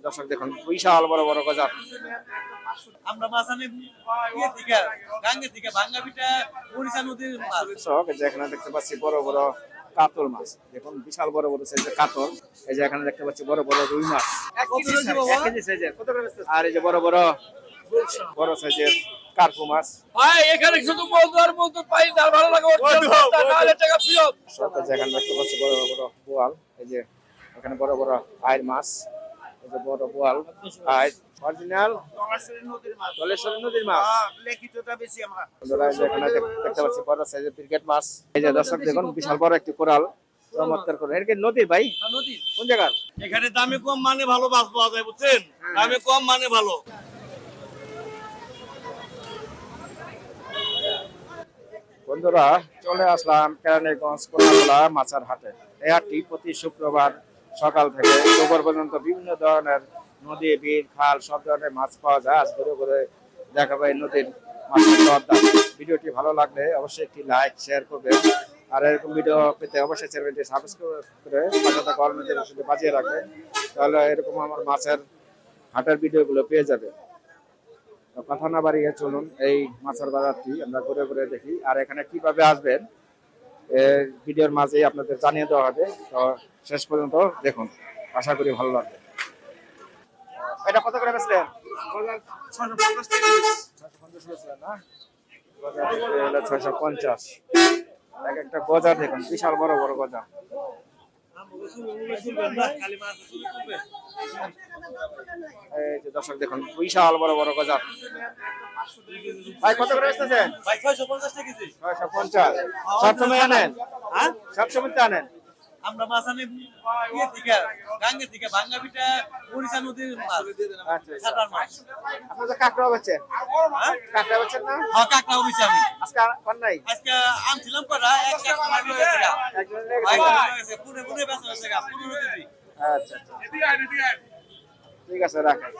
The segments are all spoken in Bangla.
দর্শক দেখুন বিশাল বড় বড় গজার। আমরা মাছ আনি ইয়ে থেকে গাঙ্গে থেকে ভাঙ্গা পিঠা মরিচা নদীর মাছ। দর্শক এই যে এখানে দেখতে পাচ্ছি বড় বড় কাতল মাছ, দেখুন বিশাল বড় বড় সাইজের কাতল। এই যে এখানে দেখতে পাচ্ছি বড় বড় রুই মাছ, 1 কেজি সাইজের। কত করে বেচতেছেন? আর এই যে বড় বড় বড় সাইজের কার্পু মাছ। ভাই এখানে শুধু বন্ধু পাই না, ভালো লাগে তাহলে টাকা ফেরত। সব এই যে এখানে দেখতে পাচ্ছি বড় বড় বোয়াল। এই যে এখানে বড় বড় আইর মাছ, এই যে বড় বোয়াল আইর অরিজিনাল ধলেশ্বরী নদীর মাছ। লেখিতটা বেশি আমরা। বন্ধুরা এই যে এখানে দেখতে পাচ্ছি বড় সাইজের ক্রিকেট মাছ। এই যে দর্শক দেখুন বিশাল বড় একটি কোরাল, চমৎকার করে। এটা কি নদীর ভাই? নদী কোন জায়গার? এখানে দামে কম মানে ভালো মাছ পাওয়া যায়, বুঝছেন? দামে কম মানে ভালো। বন্ধুরা চলে আসলাম কেরানীগঞ্জ কোনাতলা মাছের হাটে। এই হাটটি প্রতি শুক্রবার সকাল থেকে দুপুর পর্যন্ত বিভিন্ন ধরনের নদী, বিল, খাল সব ধরনের মাছ পাওয়া যায়। আজ ঘুরে ঘুরে দেখাবো এই নদীর মাছের দরদাম। ভিডিওটি ভালো লাগলে অবশ্যই একটি লাইক শেয়ার করবেন, আর এরকম ভিডিও পেতে অবশ্যই চ্যানেলটি সাবস্ক্রাইব করে পাশে থাকা অল নোটিফিকেশনটি বাজিয়ে রাখবেন, তাহলে এরকম আমার মাছের হাটের ভিডিওগুলো পেয়ে যাবে। কথা না বাড়িয়ে চলুন এই মাছের বাজারটি আমরা ঘুরে ঘুরে দেখি, আর এখানে কিভাবে আসবেন ভিডিওর মাঝেই আপনাদের জানিয়ে দেওয়া হবে। তো শেষ পর্যন্ত দেখুন, আশা করি ভালো লাগবে। এটা কত করে বেচলেন? 650 এক একটা গজার দেখুন, বিশাল বড় বড় গজা। এই যে দর্শক দেখুন বিশাল বড় বড় গজা। ভাই কত করে বেচতেছেন? ভাই 650 টাকা কেজি। 650 সবসময় আনেন? হ্যাঁ সবসময় তো আনেন? আমরা মাছ আনি ইয়ে থেকে গাঙ্গে থেকে ভাঙ্গা পিঠা মরিচা নদীর মাছ। আচ্ছা ছাটার মাছ। আপনারা কাঁকড়া বেচেন? হ্যাঁ কাঁকড়া বেচেন না? হ্যাঁ কাকড়াও বেশি আমি আজকে কোন নাই? আজকে আনছিলাম কটা এক এক মাছ হয়ে গেছে গা। একজন লেগে ভাই গেছে। হয়ে গেছে পুনে পুনে বেচা হয়েছে গা 15 কেজি। আচ্ছা ঠিক আছে রাখেন।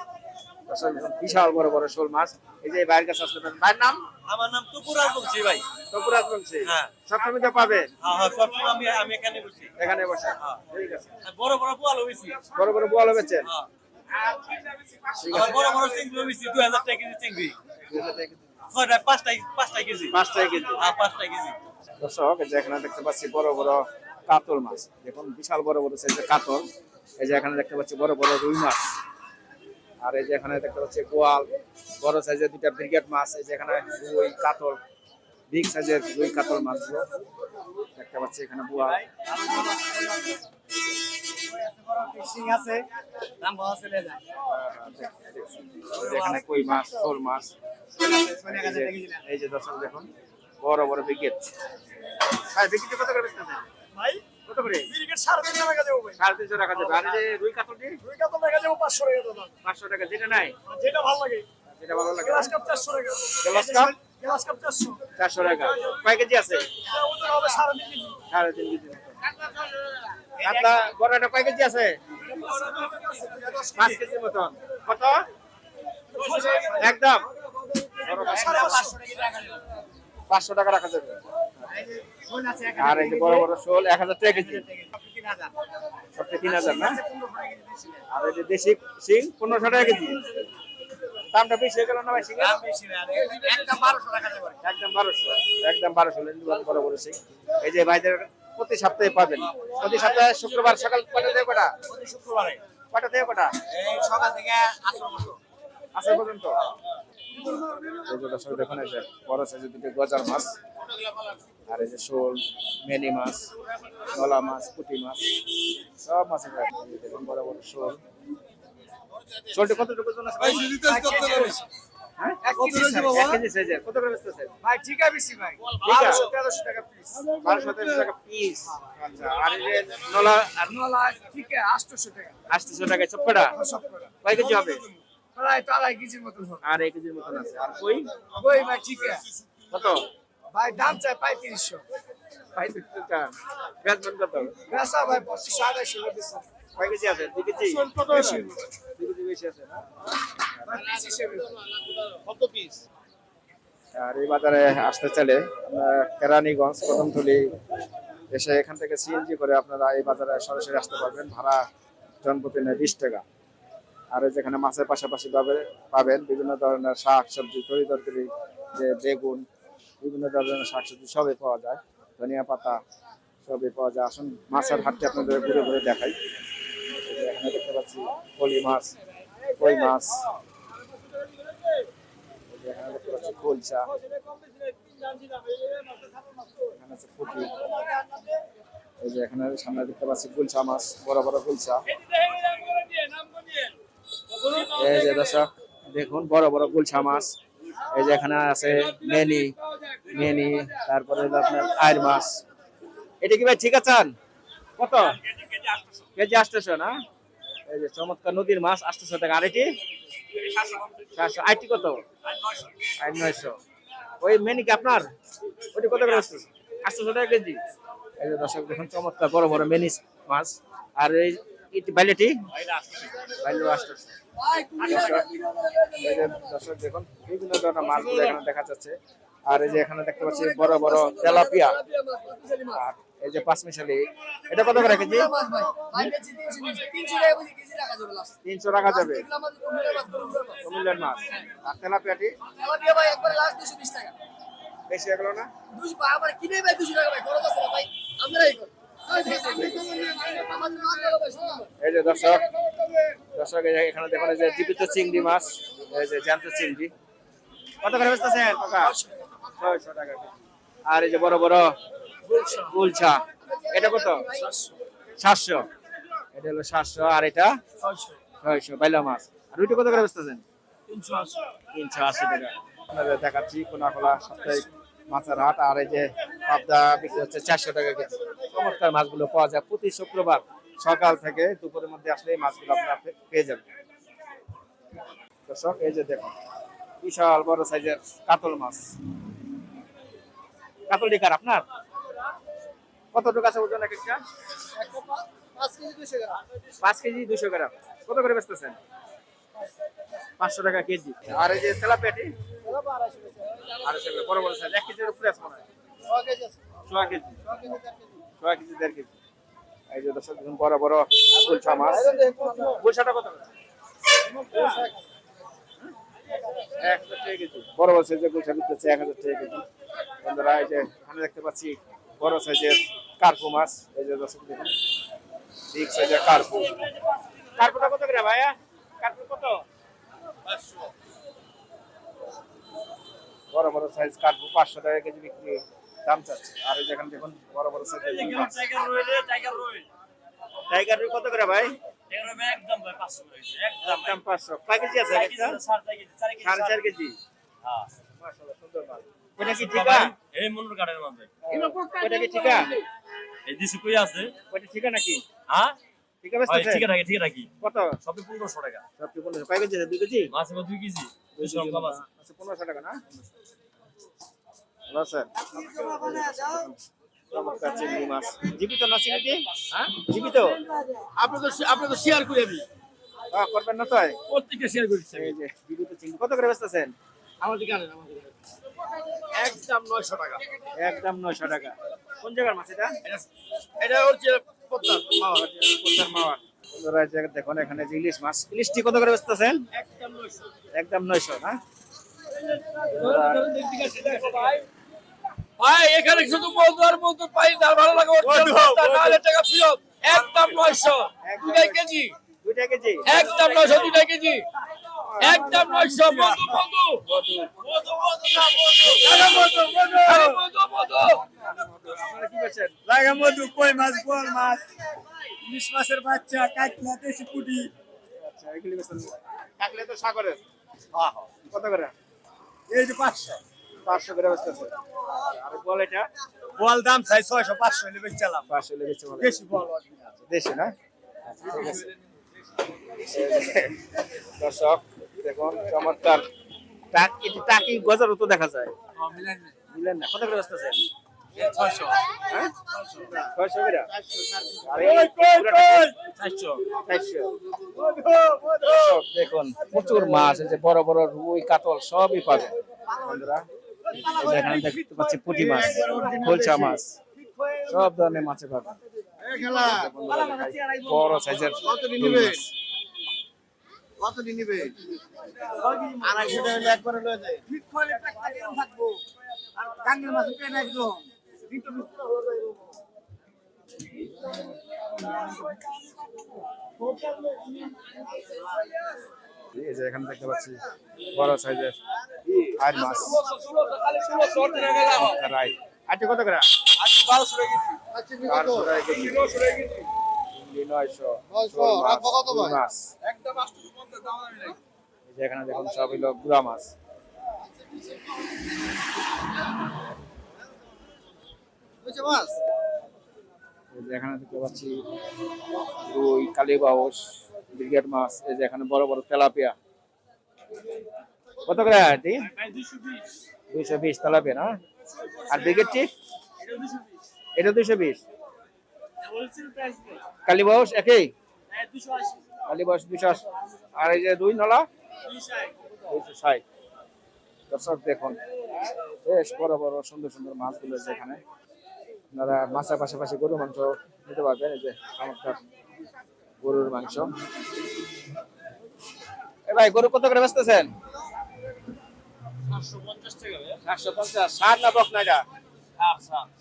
দর্শক দেখুন বিশাল বড় বড় শোল মাছ। এই যে বাইরের কাছে আসলে ভাইয়ের নাম? আমার নাম টুকুরাজ বলছি ভাই। তপুরাজ বলছি। হ্যাঁ সবসময় তো পাবে হ্যাঁ হ্যাঁ সবসময় আমি এখানে বসি। এখানে বসে। ঠিক আছে। আর বড় বড় পোয়াল হইছি। বড় বড় বোয়াল বেচেন? হ্যাঁ ঠিক আর আছে। বড় বড় চিংড়ি হইছি 2000 টাকা কেজি চিংড়ি। ছয়টা পাঁচটা কেজি। 5 টাকা কেজি। হ্যাঁ 5টা কেজি। দর্শক এই যে এখানে দেখতে পাচ্ছি বড় বড় কাতল মাছ, দেখুন বিশাল বড় বড় সাইজের কাতল। এই যে এখানে দেখতে পাচ্ছি বড় বড় রুই মাছ, আর এই যে এখানে দেখতে পাচ্ছি বোয়াল, বড় সাইজের দুইটা ব্রিগেড মাছ। এই যে এখানে রুই কাতল, বিগ সাইজের রুই কাতল মাছগুলো দেখতে পাচ্ছি। এখানে বোয়াল আছে দাম ভালো চলে যায়। এই যে এখানে কই মাছ, শোল মাছ। এই যে দর্শক দেখুন বড় বড় ব্রিগেড। ভাই ব্রিগেড কত করে বেচতেছেন? ভাই কত করে? মিরিকেট 350 টাকা দেবো ভাই। 350 টাকা দেবে। আর এই যে রুই কাতলটি? দুই কাতল টাকা দেবো 500 টাকা দাদা। 500 টাকা। যেটা নাই যেটা ভালো লাগে। যেটা ভালো লাগে গ্লাস কাপ 400 টাকা। Glass cup glass cup 400। 400 টাকা। কয় কেজি আছে? এটা ওজন হবে 3.5 কেজি। 3.5 কেজি। কাতলা বড়টা কয় কেজি আছে? 5 কেজির মতন। কত? একদম 500 টাকা রাখা যাবে। আর এই যে বড় বড় শোল 1000 টাকা কেজি। সবটা 3000 না? আর এই যে দেশি শিং 1500 টাকা কেজি। দামটা বেশি হয়ে গেল না ভাই শিং? দাম বেশি না, একদম 1200 টাকা দেবো। একদম 1200 বড় বড় শিং। এই যে ভাইদের প্রতি সপ্তাহে পাবেন। প্রতি সপ্তাহে শুক্রবার সকাল কটা থেকে কটা? প্রতি শুক্রবারে কটা থেকে কটা? এই সকাল থেকে আসর মতো। আসর পর্যন্ত। এই যে দর্শক দেখুন এই যে বড় সাইজের দুটো গজার মাছ, আর এই যে শোল, মেনি মাছ, নলা মাছ, পুঁটি মাছ, সব মাছ আছে। দেখুন বড় বড় শোল। শোলটা কতটুকু ওজন আছে? হ্যাঁ? 1 কেজি সাইজের। কত করে বেচতেছেন? ভাই ঠিক আছে বেশি ভাই। ঠিকা? 1200 টাকা পিস। 1200 টাকা পিস। আচ্ছা, আর এই যে নলা আর নলা ঠিক আছে 800 টাকা। 800 টাকা চপ্পড়া। সব করে। কয় কেজি হবে? প্রায় 2.5 কেজির মতো হবে। আর 1 কেজির মতন আছে। আর কই ওই ভাই ঠিক আছে। কত? ভাই দাম চাই 3500। 35 টাকা। বেচবেন কত? বেচা ভাই 2500 টাকা বেচা। কয় কেজি আছে? 2 কেজি? বেশি। 2 কেজি বেশি আছে না? ভাই পিস হিসেবে কত পিস? আর এই বাজারে আসতে চাইলে কেরানীগঞ্জ কদমতলী এসে এখান থেকে সিএনজি করে আপনারা এই বাজারে সরাসরি আসতে পারবেন। ভাড়া জনপ্রতি নেয় 20 টাকা। আর এই যেখানে মাছের পাশাপাশি পাবেন বিভিন্ন ধরনের শাক সবজি তরি তরকারি, যে বেগুন, বিভিন্ন ধরনের শাকসবজি সবই পাওয়া যায়, ধনিয়া পাতা সবই পাওয়া যায়। আসুন মাছের হাটটি আপনাদের ঘুরে ঘুরে দেখাই। এই যে এখানে দেখতে পাচ্ছি পলি মাছ, কই মাছ, এই যে এখানে দেখতে পাচ্ছি কুলচা, এখানে আছে পুঁটি, এই যে এখানে সামনে দেখতে পাচ্ছি গুলশা মাছ, বড় বড় গুলশা। এই যে দর্শক দেখুন বড় বড় গুলশা মাছ। এই যে এখানে আছে মেনি, তারপরে হলো আপনার আইর মাছ। এটা কি ভাই ঠিক আছেন? কত কেজি? 800 না? এই যে চমৎকার নদীর মাছ, 800 টাকা। আর এটি 700। আইটি কত? 900। ওই মেনি কি আপনার? ওটি কত করে আসছে? 800 টাকা কেজি। এই যে দর্শক দেখুন চমৎকার বড় বড় মেনি মাছ। আর এই বাইলেটি বাইলে 800। দর্শক দেখুন বিভিন্ন ধরনের মাছগুলো এখানে দেখা যাচ্ছে। আর এই যে এখানে দেখতে পাচ্ছি বড় বড় তেলাপিয়া, আর এই যে পাঁচমিশালি, এটা কত করে কেজি? 300 টাকা যাবে। কুমিল্লার মাছ। আর তেলাপিয়াটি বেশি এগুলো না? এই যে দর্শক এখানে দেখুন এই যে জীবিত চিংড়ি মাছ, এই যে জ্যান্ত চিংড়ি, কত করে বেচতেছেন কাকা? 600 টাকা। আর এই যে বড় বড় গুলশা, এটা কত? 700। এটা হলো 700। আর এটা 600 বাইলা মাছ। আর ওইটা কত করে বেচতেছেন? 380 টাকা। আপনাদের দেখাচ্ছি কোনাকোলা সাপ্তাহিক মাছের হাট। আর এই যে পাবদা বিক্রি হচ্ছে 400 টাকা কেজি। চমৎকার মাছগুলো পাওয়া যায় প্রতি শুক্রবার সকাল থেকে দুপুরের মধ্যে আসলে এই মাছগুলো আপনারা পেয়ে যাবেন। দর্শক এই যে দেখুন বিশাল বড় সাইজের কাতল মাছ। কাতল ডিকার আপনার কতটুকু আছে ওজন? এক একটা 5 কেজি 200 গ্রাম। কত করে বেচতেছেন? 500 টাকা কেজি। আর এই যে তেলাপিয়াটি 250 বড় বড় সাইজ, 1 কেজির উপরে আছে মনে হয়। 6 কেজি, 1.5 কেজি। এই যে দর্শক দেখুন বড় বড় গুলশা মাছ। গুলশাটা কত করে? 1000 টাকা কেজি। বড় বড় সাইজের গুলশা বিক্রি হচ্ছে 1000 টাকা কেজি। বন্ধুরা এই যে এখানে দেখতে পাচ্ছি বড় সাইজের কার্পু মাছ। এই যে দর্শক দেখুন বিগ সাইজের কার্পু। কার্পুটা কত করে ভাইয়া? কার্পু কত? 500। বড় বড় সাইজ কার্পু 500 টাকা কেজি বিক্রি দাম চাচ্ছে। আর এই যেখানে দেখুন বড় বড় সাইজের টাইগার রুই কত করে ভাই? একদম 500। কয় কেজি আছে একটা? 4.5 কেজি। হ্যাঁ মাশাআল্লাহ সুন্দর মাছ। ওটা কি ঠিকা? এই মনুর কাটার মাছ ভাই। ওটা কি ঠিকা? এই দিশু কই আছে? ওটা ঠিকা নাকি? হ্যাঁ ঠিকা বেচতেছে? ঠিকা নাকি? কত? সবই 1500 টাকা। সবই 1500। কয় কেজি আছে? 2 কেজি? মাছ 2 কেজি। 200 কম আছে। আচ্ছা 1500 টাকা না? Loss sir. চমৎকার চিংড়ি মাছ। জীবিত না চিংড়ি? হ্যাঁ জীবিত। আপনি তো শেয়ার করে আমি। হ্যাঁ করবেন না তাই? প্রত্যেকটা শেয়ার করছি। এই যে জীবিত চিংড়ি কত করে বেচতেছেন? আমাদের কাছে একদম 900 টাকা। একদম 900 টাকা। কোন জায়গার মাছ এটা? এটা হচ্ছে পদ্মার মাওয়া। পদ্মার মাওয়া। বন্ধুরা এই জায়গা দেখুন এখানে যে ইলিশ মাছ। ইলিশটি কত করে বেচতেছেন? একদম 900। একদম 900 না? ভাই এখানে শুধু বলতো আর বলতো পাই তার ভালো লাগে নাহলে টাকা ফেরত। একদম 900 2 কেজি। 2 কেজি একদম 900 2 কেজি। একদম 900 বন্ধু বন্ধু আপনারা কি বেচেন? লাগা মধু, কই মাছ, বোয়াল মাছ, ইলিশ মাছের বাচ্চা, কাতলা, দেশি পুঁটি। আচ্ছা এগুলি বেচেন। কাকলে তো সাগরের। হ্যাঁ কত করে? এই যে 500। 500 করে বেচতেছে। আর বল এটা? বোয়াল দাম চাই 600 500 হলে বেচালাম। 500 হলে বেচে বলে। দেশি বোয়াল। দেশি না? আচ্ছা ঠিক আছে। দর্শক দেখুন চমৎকার টাকি গজারও তো দেখা যায়। মিলেন না। কত করে বেচতেছেন? 600। হ্যাঁ 600 করে। আরে 400। দর্শক দেখুন প্রচুর মাছ, এই যে বড় বড় রুই কাতল সবই পাবেন বন্ধুরা। এই যে এখানে দেখতে পাচ্ছি পুঁটি মাছ, খোলসা মাছ, সব ধরনের মাছ পাবেন। বড় সাইজের রুই মাছ। কত দিন নিবে? 250 টাকা একবারে লয়ে যায় ঠিক করে টাকা কেন থাকবো আর গাঙ্গের মাছ কেন একদম দুটো মিস্ত্রি হয়ে যাইবো এই যে এখানে দেখতে পাচ্ছি বড় সাইজের আর মাছ রাই আজকে কত করে? 1200 টাকা কেজি। 400 টাকা কেজি। 900 রাখবো কত ভাই? মাছ একদম 850 দাম আমি নাই। এই যে এখানে দেখুন সব হলো গুড়া মাছ। বুঝছো মাছ? এই যে এখানে দেখতে পাচ্ছি রুই, কালীবাউস, ব্রিগেড মাছ। এই যে এখানে বড় বড় তেলাপিয়া। কত করে আটি? 220 তেলাপিয়া না? আর ব্রিগেডটি? এটা 220। কালীবাউস একই? কালীবাউস 280। আর এই যে দুই নলা 260। দর্শক দেখুন বেশ বড় বড় সুন্দর সুন্দর মাছগুলো যেখানে আপনারা মাছের পাশাপাশি গরুর মাংস নিতে পারবেন। এই যে চমৎকার গরুর মাংস। এ ভাই গরু কত করে বেচতেছেন? 750 টাকা ভাই। 750। সার না বক না এটা?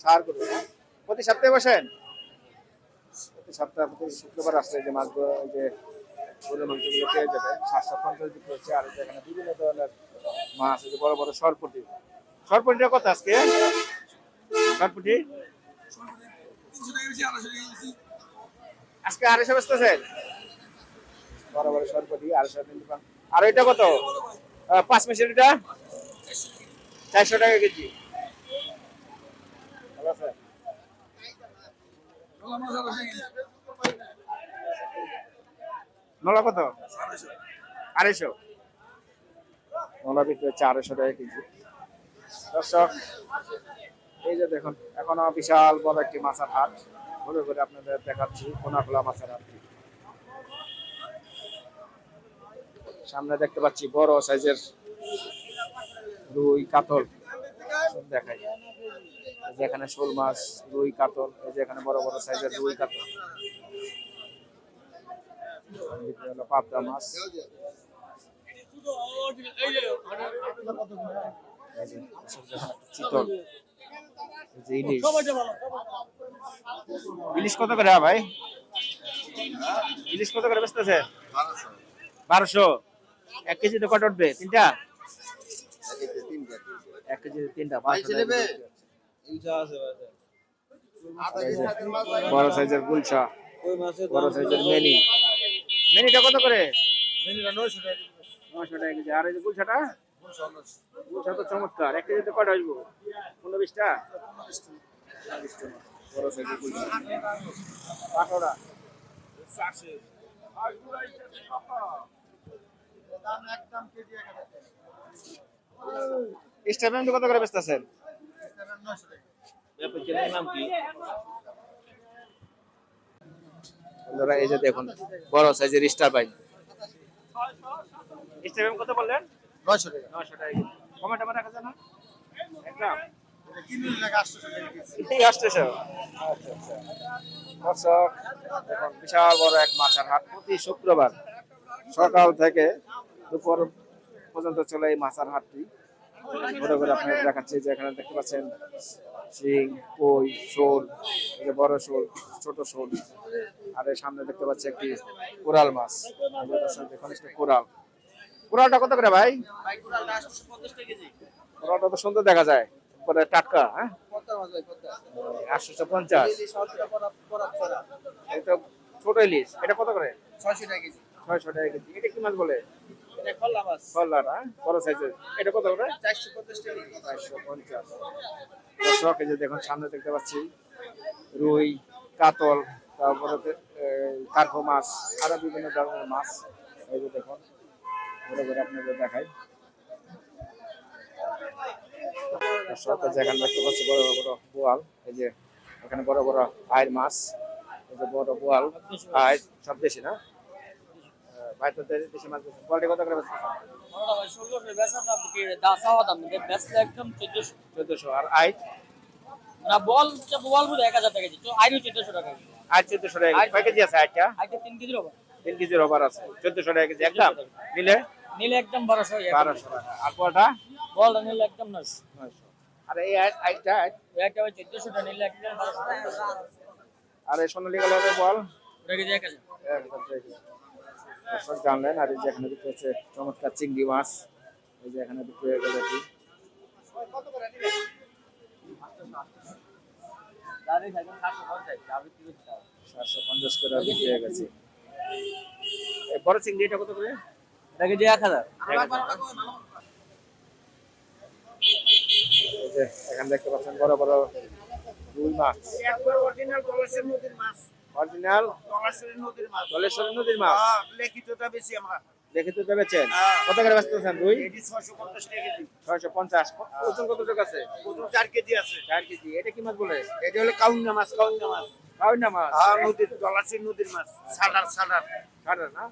সার গরু না? প্রতি সপ্তাহে বসেন? প্রতি সপ্তাহে প্রতি শুক্রবার আসলে যে মাছগুলো এই যে গরুর মাংসগুলো পেয়ে যাবে 750 বিক্রি হচ্ছে। আর এখানে বিভিন্ন ধরনের মাছ, এই যে বড় বড় সরপুটি। সরপুটিটা কত আজকে? সরপুটি আজকে 250 বেচতেছেন? বড় বড় সরপুটি 250। আর এটা কত? 5 মেশের এটা 400 টাকা কেজি। ভালো আছে? নলা কত? 250। নলা বিক্রি হচ্ছে 250 টাকা কেজি। দর্শক এই যে দেখুন এখনো বিশাল বড় একটি মাছের হাট ঘুরে ঘুরে আপনাদের দেখাচ্ছি কোনাখোলা মাছের হাট। সামনে দেখতে পাচ্ছি বড় সাইজের রুই, কাতল সব দেখাই। এই যে এখানে শোল মাছ, রুই, কাতল। এই যে এখানে বড় বড় সাইজের রুই, কাতল। বিক্রি হলো পাবদা মাছ। এই যে চিতল। এই যে ইলিশ। ইলিশ কত করে ভাই? ইলিশ কত করে বেচতেছে? 1200। 1 কেজিতে কত উঠবে? 3টা? 1 কেজিতে 3টা 500 টাকা। বড় সাইজের গুলশা, বড় সাইজের মেনি। মেনিটা কত করে? 900 টাকা কেজি। আর এই যে গুলশাটা? গুলশা তো চমৎকার। 1 কেজিতে কত আসবো? 15-20টা? 20টা। বড় সাইজের গুলশা। পাটোড়া। স্টেপেন কত করে বেচতেছেন? বন্ধুরা এই যে দেখুন বড় সাইজের স্টার বাইন। স্টেপেন কত বললেন? 900 টাকা 900 টাকা কেজি। টমেটো রাখা যায় না? একটা কিলো টাকা 800 টাকা কেজি এই 800। আচ্ছা আচ্ছা। দর্শক দেখুন বিশাল বড় এক মাছের হাট প্রতি শুক্রবার সকাল থেকে দুপুর পর্যন্ত চলে এই মাছের হাটটি। ঘুরে ঘুরে আপনাদের দেখাচ্ছি যে এখানে দেখতে পাচ্ছেন শিং, কই, শোল, এই যে বড় শোল, ছোট শোল। আর এর সামনে দেখতে পাচ্ছি একটি কোরাল মাছ। এই যে দর্শক দেখুন একটা কোরাল। কোরালটা কত করে ভাই? ভাই কোরালটা 850 টাকা কেজি। কোরালটা তো সুন্দর দেখা যায়, পরে টাটকা। হ্যাঁ, কত মাছ ভাই কত? 850। ইলিশ সবটা পরাত ছাড়া। এই তো ছোট ইলিশ, এটা কত করে? 600 টাকা কেজি। 600 টাকা কেজি। এটা কি মাছ বলে? এটা কল্লা মাছ। কল্লার, হ্যাঁ, বড় সাইজের। এটা কত করে? 450 টাকা কেজি। 450। দর্শক এই যে দেখুন সামনে দেখতে পাচ্ছি রুই, কাতল, তারপরে কার্পো মাছ, আরো বিভিন্ন ধরনের মাছ। এই যে দেখুন ঘুরে ঘুরে আপনাদের দেখাই। দর্শক এই যে এখানে দেখতে পাচ্ছি বড় বড় বোয়াল। এই যে এখানে বড় বড় আয়ের মাছ। এই যে বড় বোয়াল, আয় সব দেশি না? ভাই তো দেশি মাছ কোয়ালিটি কত করে বেচতেছেন? আমরা ভাই 1600 বেচা দাম কি দাসাও দাম বেচলে একদম 1400। 1400। আর আয়? না বল বল বুঝে 1000 টাকা কেজি। তো আইরো 1400 টাকা কেজি। আয় 1400 টাকা। কয় কেজি আছে আয়টা? আইটা 3 কেজি হবে। 3 কেজির ওভার আছে 1400 টাকা কেজি একদম নিলে নিলে একদম 1200 1200 টাকা আর পোয়াটা বলটা নিলে একদম 900 900 আর এই আইটা একটা ওই 1400 টাকা নিলে একদম 1200 আর এই সোনালী কালারের বল ওটা কি 1000 একদম দর্শক জানলেন আর এই যে এখানে বিক্রি হচ্ছে চমৎকার চিংড়ি মাছ এই যে এখানে বিক্রি হয়ে গেল এটি 750 করে বিক্রি হয়ে গেছে এই বড় চিংড়ি এটা কত করে এটা কি 1000 এই যে এখানে দেখতে পাচ্ছেন বড় বড় রুই মাছ একবার অরিজিনাল কলেজের নদীর মাছ অরিজিনাল কলেজের নদীর মাছ ধলেশ্বরী নদীর মাছ লেখিতটা বেশি আমরা দেখে তো বেচেন কত করে বেচতেছেন রুই এটি 650 টাকা কেজি 650 ওজন কত টাকা আছে ওজন 4 কেজি আছে 4 কেজি এটা কি মাছ বলে এটা হলো কাউন্না মাছ কাউন্না মাছ কাউন্না মাছ নদীর কলেজের নদীর মাছ সাদার সাদার কাটা না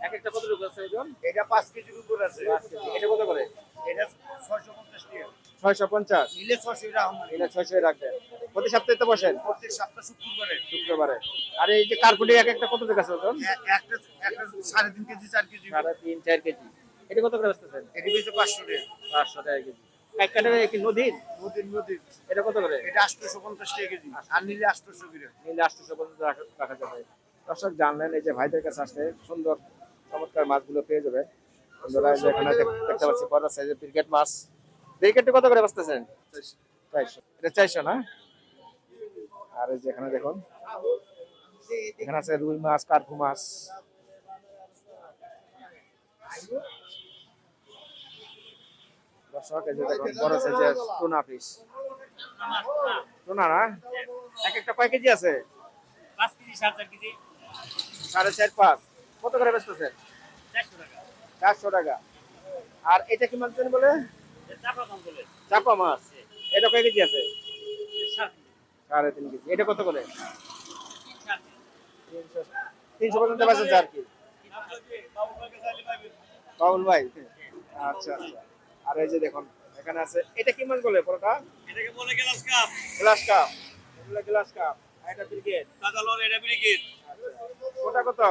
এক একটা কত টাকা আছে ওজন এটা 5 কেজির উপর আছে 5 কেজি এটা কত করে এটা 650 টাকা 650 নিলে 600 টাকা আমার এটা 600 রাখবেন প্রতি সপ্তাহে তো বসেন প্রত্যেক সপ্তাহ শুক্রবারে শুক্রবারে আর এই যে কার্পুটি এক একটা কত টাকা আছে ওজন একটা 3.5 কেজি 4 কেজি 3.5 4 কেজি এটা কত করে বেচতেছেন এটি বেশি 500 টাকা 500 টাকা কেজি এক কাটা কি নদীর নদীর এটা কত করে এটা 850 টাকা কেজি আর নিলে 800 করে নিলে 850 রাখা যাবে দর্শক জানলেন এই যে ভাইদের কাছে আসলে সুন্দর চমৎকার মাছগুলো পেয়ে যাবে বন্ধুরা এই যে এখানে দেখতে পাচ্ছি বড় সাইজের ক্রিকেট মাছ ক্রিকেটে কত করে বেচতেছেন 400 এটা 400 না আর এই যে এখানে দেখুন এখানে আছে রুই মাছ কার্পু মাছ দর্শক এই যে দেখুন বড় সাইজের টুনা ফিশ টুনা না এক একটা কয় কেজি আছে 5 কেজি 7 কেজি 4.5 5 কত করে বেচতেছেন 400 টাকা 400 টাকা আর এটা কি মাছ জানি বলে চাপা দাম বলে চাপা মাছ এটা কয় কেজি আছে 7 3.5 কেজি এটা কত করে 300 পর্যন্ত বেচেন আর কি বাবুল ভাই আচ্ছা আচ্ছা আর এই যে দেখুন এখানে আছে এটা কি মাছ বলে পুরোটা এটাকে বলে গ্লাস কাপ গ্লাস কাপ এগুলো গ্লাস কাপ এটা ক্রিকেট দাদা লোন এটা ব্রিগেড ওটা কত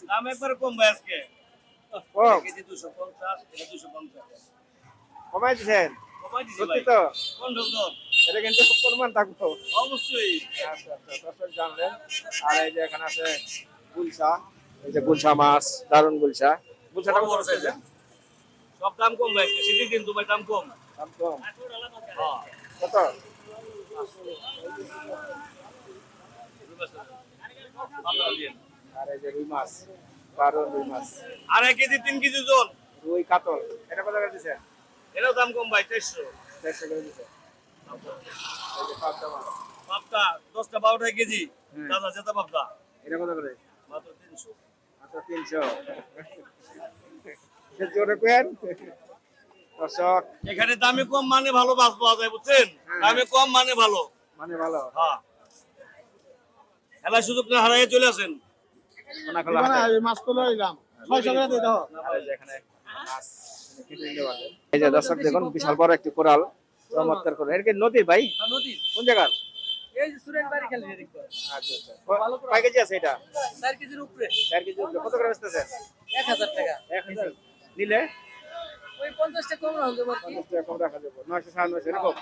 দাম একবার কম ভাই আজকে কম কেজি 250 এটা 250 কমাই দিছেন কমাই দিছি সত্যি ভাই তো কোন ঢোক এটা কিন্তু প্রমাণ থাকবো অবশ্যই আচ্ছা আচ্ছা দর্শক জানলেন আর এই যে এখানে আছে গুলশা এই যে গুলশা মাছ দারুন গুলশা গুলশাটা কত বড় আছে সাইজ সব দাম কম ভাই শীতের দিন তো ভাই দাম কম দাম কম হ্যাঁ কত আর এই যে রুই মাছ দারুন রুই মাছ আর 1 কেজি 3 কেজি ওজন রুই কাতল এটা কত করে দিছেন এটাও দাম কম ভাই 400 150 করে দিছেন এই যে পাবদা মাছ পাবদা 10টা 12টা কেজি হুম। দাদা যেটা পাবদা এটা কত করে মাত্র 300 মাত্র 300 সে জোরে কেন দর্শক এখানে দামে কম মানে ভালো মাছ পাওয়া যায় বুঝছেন দামে কম মানে ভালো মানে ভালো হ্যাঁ খেলার সুযোগ না হারাইয়ে চলে আসেন কোনা খোলা হাটে। মাছ তো লইলাম 600 করে দিয়ে দাও আর এই যে এখানে মাছ কেটে নিতে পারবেন। এই যে দর্শক দেখুন বিশাল বড় একটি কোরাল চমৎকার করে এটা কি নদী ভাই নদী কোন জায়গার এই যে সুরেন বাড়ি খেলে দেখো আচ্ছা আচ্ছা কয় কেজি আছে এটা 4 কেজির উপরে 4 কেজি উপরে। কত করে বেচতেছেন 1000 টাকা 1000 নিলে ওই 50 টাকা কম রাখতে পারছি 50 টাকা কম রাখা যাবে 900 এরকম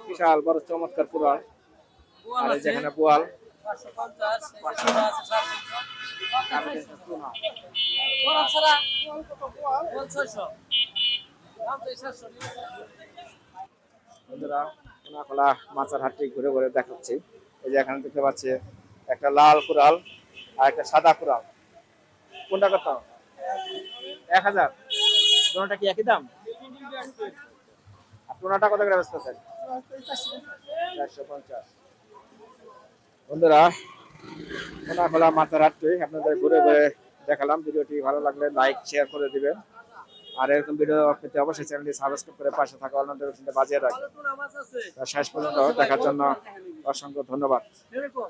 বিশাল বড় চমৎকার কোরাল আর এই যে এখানে বোয়াল 550 এই যে আছে 700 বড় ছাড়া 600 দাম তো 700 বন্ধুরা কোনা খোলা মাছের হাটটি ঘুরে ঘুরে দেখাচ্ছি এই যে এখানে দেখতে পাচ্ছি একটা লাল কোরাল আর একটা সাদা কোরাল কোনটা কত 1000 কোনটা কি একই দাম আর কোনটা কত করে বেচতেছেন 450 বন্ধুরা কোনা খোলা মাছের হাটটি আপনাদের ঘুরে ঘুরে দেখালাম ভিডিওটি ভালো লাগলে লাইক শেয়ার করে দিবেন আর এরকম ভিডিও পেতে অবশ্যই চ্যানেলটি সাবস্ক্রাইব করে পাশে থাকা অন্য নোটিফিকেশনটা বাজিয়ে রাখবেন মাছ আছে শেষ পর্যন্ত দেখার জন্য অসংখ্য ধন্যবাদ এরকম